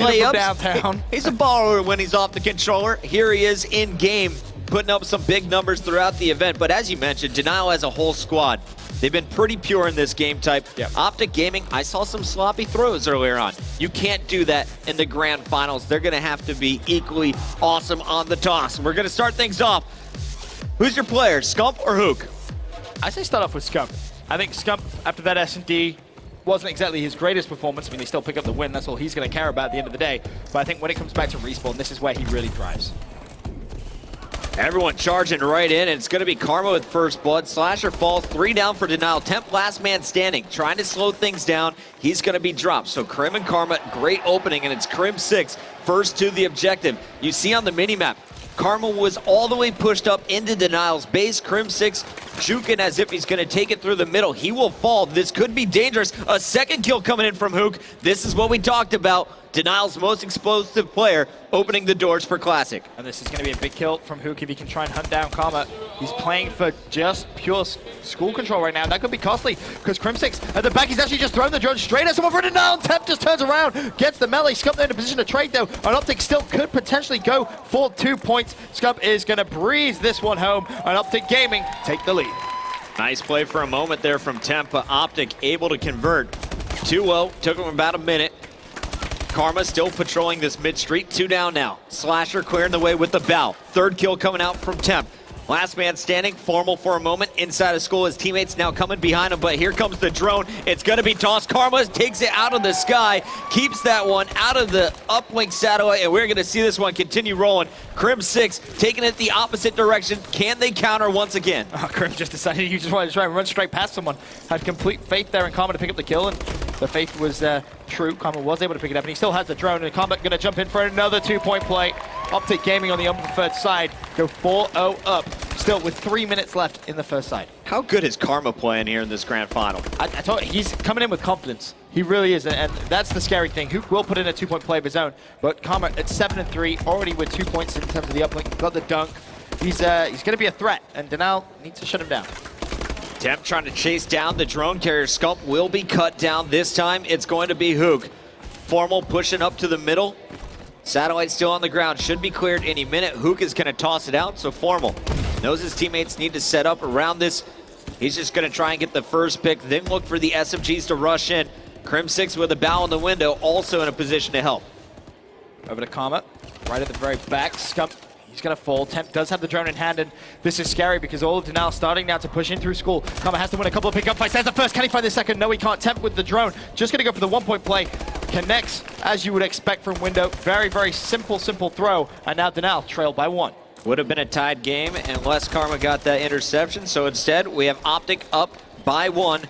Layups. Downtown. He's a baller when he's off the controller. Here he is in game, putting up some big numbers throughout the event. But as you mentioned, Denial has a whole squad. They've been pretty pure in this game type. Yep. OpTic Gaming, I saw some sloppy throws earlier on. You can't do that in the grand finals. They're going to have to be equally awesome on the toss. We're going to start things off. Who's your player, Scump or Hook? I say start off with Scump. I think Scump, after that S&D, wasn't exactly his greatest performance. I mean, they still pick up the win. That's all he's going to care about at the end of the day. But I think when it comes back to respawn, this is where he really thrives. Everyone charging right in. It's going to be Karma with first blood. Slasher falls, 3 down for Denial. Temp last man standing, trying to slow things down. He's going to be dropped. So Krim and Karma, great opening, and it's Krim 6, first to the objective. You see on the minimap, Karma was all the way pushed up into Denial's base. Krim 6 juking as if he's going to take it through the middle. He will fall. This could be dangerous. A second kill coming in from Hook. This is what we talked about. Denial's most explosive player opening the doors for Classic. And this is going to be a big kill from Hook if he can try and hunt down Karma. He's playing for just pure school control right now. That could be costly because Krim 6 at the back, he's actually just thrown the drone straight at someone for Denial. Temp just turns around, gets the melee. Scump there in a position to trade though. And OpTic still could potentially go for 2 points. Scump is going to breeze this one home, and OpTic Gaming take the lead. Nice play for a moment there from Temp, but OpTic able to convert. 2-0, took him about a minute. Karma still patrolling this mid street, 2 down now. Slasher clearing the way with the bow. Third kill coming out from Temp. Last man standing, formal for a moment inside of school. His teammates now coming behind him, but here comes the drone. It's gonna be tossed. Karma takes it out of the sky, keeps that one out of the uplink satellite, and we're gonna see this one continue rolling. Krim 6 taking it the opposite direction. Can they counter once again? Oh, Krim just decided he just wanted to try and run straight past someone. Had complete faith there in Karma to pick up the kill, and the faith was true. Karma was able to pick it up, and he still has the drone, and Karma gonna jump in for another 2-point play. OpTic Gaming on the unpreferred side go 4-0 up, still with 3 minutes left in the first side. How good is Karma playing here in this grand final? I told you, he's coming in with confidence. He really is, and that's the scary thing. Hook will put in a 2-point play of his own, but Karma at 7-3, already with 2 points in terms of the uplink, got the dunk. He's going to be a threat, and Denial needs to shut him down. Temp trying to chase down the drone carrier. Scump will be cut down. This time it's going to be Hook. Formal pushing up to the middle. Satellite still on the ground, should be cleared any minute. Hook is going to toss it out, so Formal knows his teammates need to set up around this. He's just going to try and get the first pick, then look for the SMGs to rush in. Krim 6 with a bow in the window, also in a position to help. Over to Karma, right at the very back. Scump, he's going to fall. Temp does have the drone in hand, and this is scary because all of Denial starting now to push in through school. Karma has to win a couple of pick-up fights. There's the first. Can he find the second? No, he can't. Temp with the drone. Just going to go for the 1-point play. Connects, as you would expect from window. Very, very simple throw. And now Denial trailed by 1. Would have been a tied game unless Karma got that interception. So instead, we have OpTic up by 1.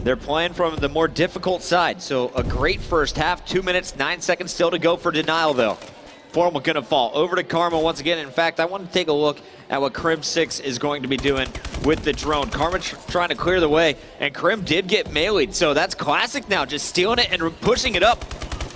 They're playing from the more difficult side. So a great first half. 2 minutes, 9 seconds still to go for Denial, though. Formal gonna fall over to Karma once again. In fact, I want to take a look at what Krim 6 is going to be doing with the drone. Karma trying to clear the way, and Krim did get meleeed, so that's Classic now, just stealing it and pushing it up.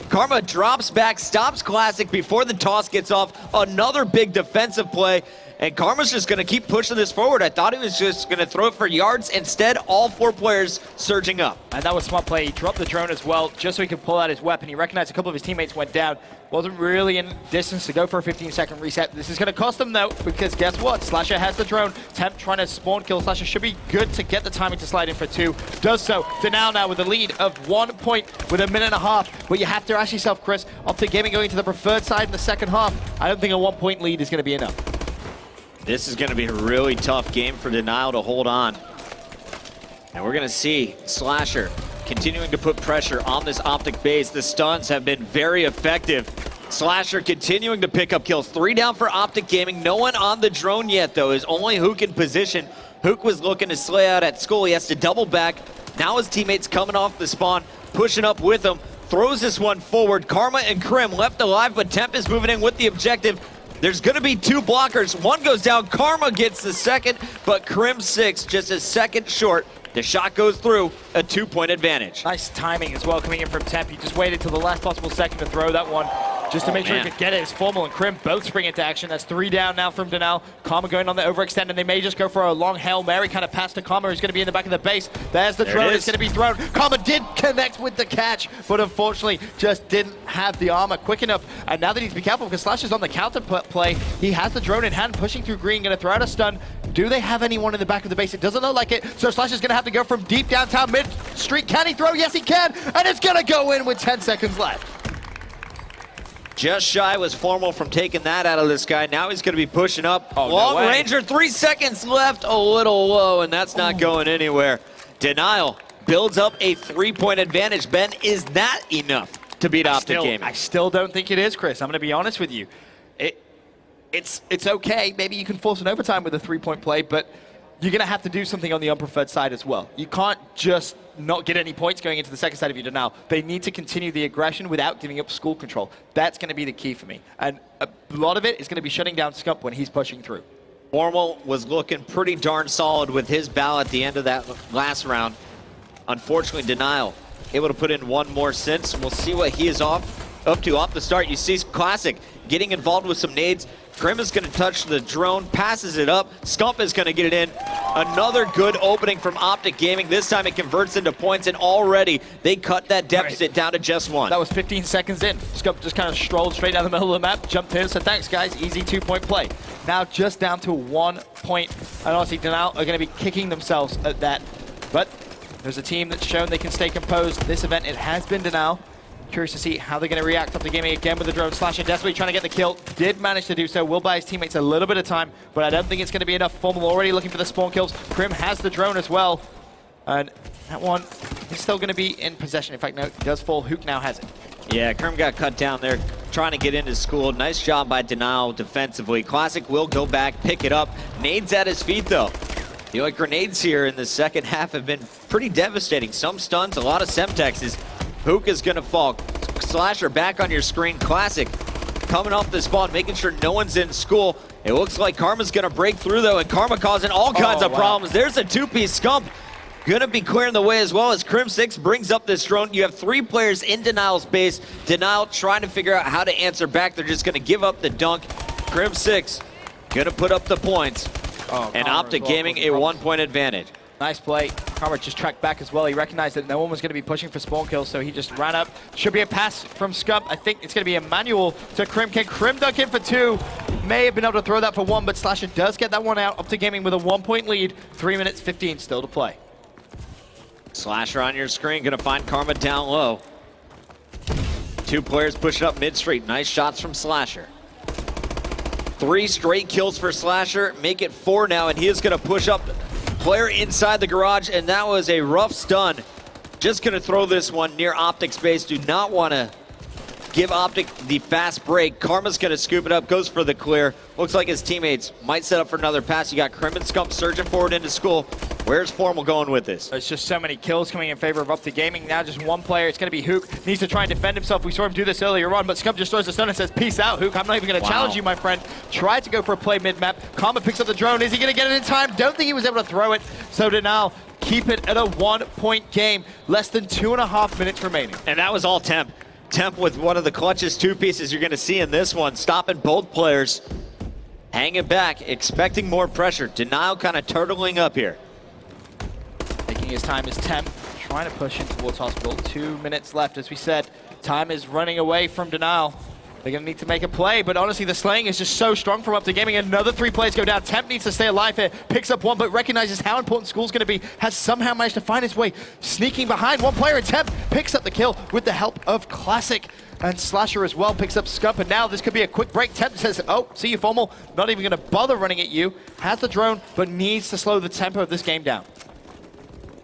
Karma drops back, stops Classic before the toss gets off. Another big defensive play, and Karma's just gonna keep pushing this forward. I thought he was just gonna throw it for yards. Instead, all 4 players surging up. And that was a smart play. He dropped the drone as well, just so he could pull out his weapon. He recognized a couple of his teammates went down. Wasn't really in distance to go for a 15-second reset. This is gonna cost them though, because guess what? Slasher has the drone. Temp trying to spawn kill. Slasher should be good to get the timing to slide in for 2. Does so. Denial now with a lead of 1 point with a minute and a half. But you have to ask yourself, Chris, OpTic Gaming going to the preferred side in the second half. I don't think a 1-point lead is gonna be enough. This is going to be a really tough game for Denial to hold on. And we're going to see Slasher continuing to put pressure on this OpTic base. The stuns have been very effective. Slasher continuing to pick up kills. 3 down for OpTic Gaming. No one on the drone yet, though. Is only Hook in position. Hook was looking to slay out at school. He has to double back. Now his teammates coming off the spawn, pushing up with him. Throws this one forward. Karma and Krim left alive, but Temp is moving in with the objective. There's going to be 2 blockers. One goes down. Karma gets the second, but Krim 6 just a second short. The shot goes through, a 2-point advantage. Nice timing as well coming in from Temp. He just waited till the last possible second to throw that one. just to make sure he could get it. It's Formal and Crim both spring into action. That's 3 down now from Denal. Karma going on the overextend, and they may just go for a long Hail Mary kind of pass to Karma, who's going to be in the back of the base. There's the drone. It's going to be thrown. Karma did connect with the catch, but unfortunately just didn't have the armor quick enough. And now they need to be careful because Slash is on the counter play. He has the drone in hand, pushing through green, going to throw out a stun. Do they have anyone in the back of the base? It doesn't look like it, so Slash is going to have to go from deep downtown mid-street. Can he throw? Yes, he can, and it's going to go in with 10 seconds left. Just shy was Formal from taking that out of this guy. Now he's going to be pushing up. Oh, Long no Ranger, 3 seconds left, a little low, and that's not going anywhere. Denial builds up a 3-point advantage. Ben, is that enough to beat OpTic Gaming? I still don't think it is, Chris. I'm going to be honest with you. It's okay. Maybe you can force an overtime with a 3-point play, but you're going to have to do something on the unpreferred side as well. You can't just not get any points going into the second side of your denial. They need to continue the aggression without giving up school control. That's going to be the key for me. And a lot of it is going to be shutting down Scump when he's pushing through. Formal was looking pretty darn solid with his bow at the end of that last round. Unfortunately, Denial able to put in one more since. We'll see what he is up to off the start. You see Classic getting involved with some nades. Grim is going to touch the drone, passes it up. Scump is going to get it in. Another good opening from OpTic Gaming. This time it converts into points, and already they cut that deficit down to just 1. That was 15 seconds in. Scump just kind of strolled straight down the middle of the map, jumped in, said, thanks, guys. Easy 2-point play. Now just down to 1 point. And honestly, Denial are going to be kicking themselves at that. But there's a team that's shown they can stay composed. This event, it has been Denial. Curious to see how they're going to react up to gaming again with the drone. Slasher desperately trying to get the kill. Did manage to do so. Will buy his teammates a little bit of time, but I don't think it's going to be enough. Formal already looking for the spawn kills. Crim has the drone as well. And that one is still going to be in possession. In fact, no, it does fall. Hook now has it. Yeah, Crim got cut down there trying to get into school. Nice job by Denial defensively. Classic will go back, pick it up. Nades at his feet, though. The grenades here in the second half have been pretty devastating. Some stuns, a lot of Semtexes. Hook is going to fall. Slasher back on your screen. Classic coming off the spawn, making sure no one's in school. It looks like Karma's going to break through, though, and Karma causing all kinds of problems. There's a 2-piece Scump. Going to be clearing the way as well as Crim6 brings up this drone. You have 3 players in Denial's base. Denial trying to figure out how to answer back. They're just going to give up the dunk. Crim6 going to put up the points. And OpTic Gaming a 1-point advantage. Nice play. Karma just tracked back as well. He recognized that no one was going to be pushing for spawn kills, so he just ran up. Should be a pass from Scump. I think it's going to be a manual to Crim. Can Crim dunk in for 2? May have been able to throw that for 1, but Slasher does get that one out. OpTic Gaming with a 1-point lead. 3 minutes 15 still to play. Slasher on your screen, going to find Karma down low. 2 players pushing up mid-street. Nice shots from Slasher. 3 straight kills for Slasher. Make it 4 now, and he is going to push up. Player inside the garage, and that was a rough stun. Just going to throw this one near OpTic's base. Do not want to give OpTic the fast break. Karma's going to scoop it up, goes for the clear. Looks like his teammates might set up for another pass. You got Crim and Scump surging forward into school. Where's Formal going with this? There's just so many kills coming in favor of OpTic Gaming. Now just 1 player. It's going to be Hook. Needs to try and defend himself. We saw him do this earlier on, but Scump just throws the stun and says, peace out, Hook. I'm not even going to challenge you, my friend. Tried to go for a play mid-map. Karma picks up the drone. Is he going to get it in time? Don't think he was able to throw it. So Denial keep it at a 1-point game. Less than 2.5 minutes remaining. And that was all Temp. Temp with one of the clutchest 2 pieces you're going to see in this one. Stopping both players. Hanging back, expecting more pressure. Denial kind of turtling up here. Taking his time is Temp, trying to push in towards Hospital. 2 minutes left, as we said. Time is running away from Denial. They're going to need to make a play, but honestly, the slaying is just so strong from OpTic Gaming. Another 3 players go down. Temp needs to stay alive here. Picks up 1, but recognizes how important School's going to be. Has somehow managed to find his way, sneaking behind 1 player, and Temp picks up the kill with the help of Classic. And Slasher as well picks up Scump, and now this could be a quick break. Temp says, oh, see you, Formal. Not even going to bother running at you. Has the drone, but needs to slow the tempo of this game down.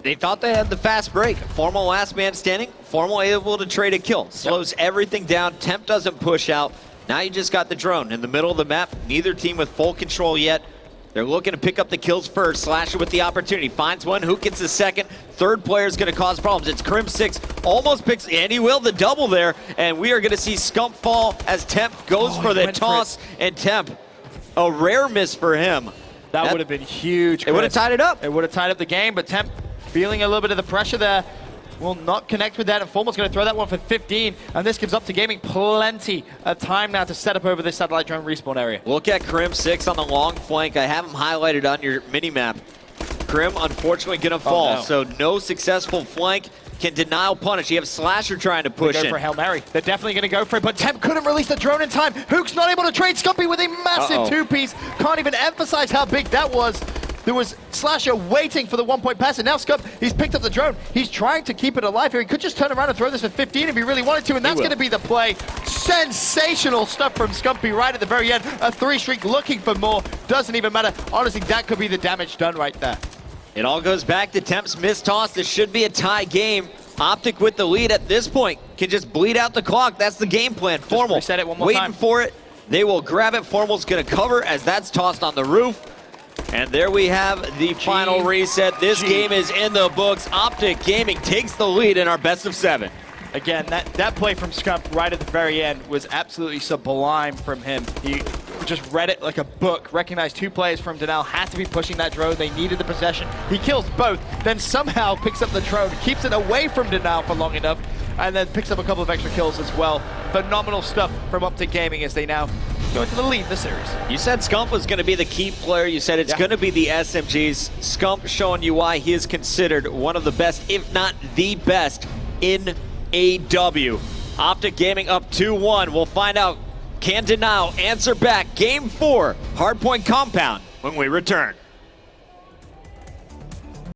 They thought they had the fast break. Formal last man standing. Formal able to trade a kill. Slows everything down. Temp doesn't push out. Now you just got the drone in the middle of the map. Neither team with full control yet. They're looking to pick up the kills first. Slasher with the opportunity. Finds one. Who gets the second? Third player is going to cause problems. It's Crim6. Almost picks, and he will, the double there. And we are going to see Scump fall as Temp goes for the toss. And Temp, a rare miss for him. That would have been huge, Chris. It would have tied it up. It would have tied up the game, but Temp feeling a little bit of the pressure there. will not connect with that, and Formal's going to throw that one for 15, and this gives OpTic Gaming plenty of time now to set up over this satellite drone respawn area. Look at Krim 6 on the long flank. I have him highlighted on your mini-map. Krim, unfortunately, going to fall, so no successful flank. Can denial punish. You have Slasher trying to push Go in. for Hail Mary. They're definitely going to go for it, but Temp couldn't release the drone in time. Hook's not able to trade Scumpy with a massive two-piece. Can't even emphasize how big that was. There was Slasher waiting for the one-point pass, and now Scump, he's picked up the drone. He's trying to keep it alive here. He could just turn around and throw this for 15 if he really wanted to, and that's going to be the play. Sensational stuff from Scumpy right at the very end. A 3-streak looking for more. Doesn't even matter. Honestly, that could be the damage done right there. It all goes back to Temp's missed toss. This should be a tie game. OpTic with the lead at this point can just bleed out the clock. That's the game plan. Formal reset it one more waiting time. for it. They will grab it. Formal's going to cover as that's tossed on the roof. And there we have the final reset. This game is in the books. OpTic Gaming takes the lead in our best of 7. Again, that play from Scump right at the very end was absolutely sublime from him. He just read it like a book, recognized 2 players from Denial had to be pushing that drone. They needed the possession. He kills both, then somehow picks up the drone, keeps it away from Denial for long enough, and then picks up a couple of extra kills as well. Phenomenal stuff from OpTic Gaming as they now go into the lead in the series. You said Scump was going to be the key player. You said it's going to be the SMGs. Scump showing you why he is considered one of the best, if not the best, in AW. OpTic Gaming up 2-1. We'll find out, can Denial answer back Game 4, Hardpoint Compound, when we return.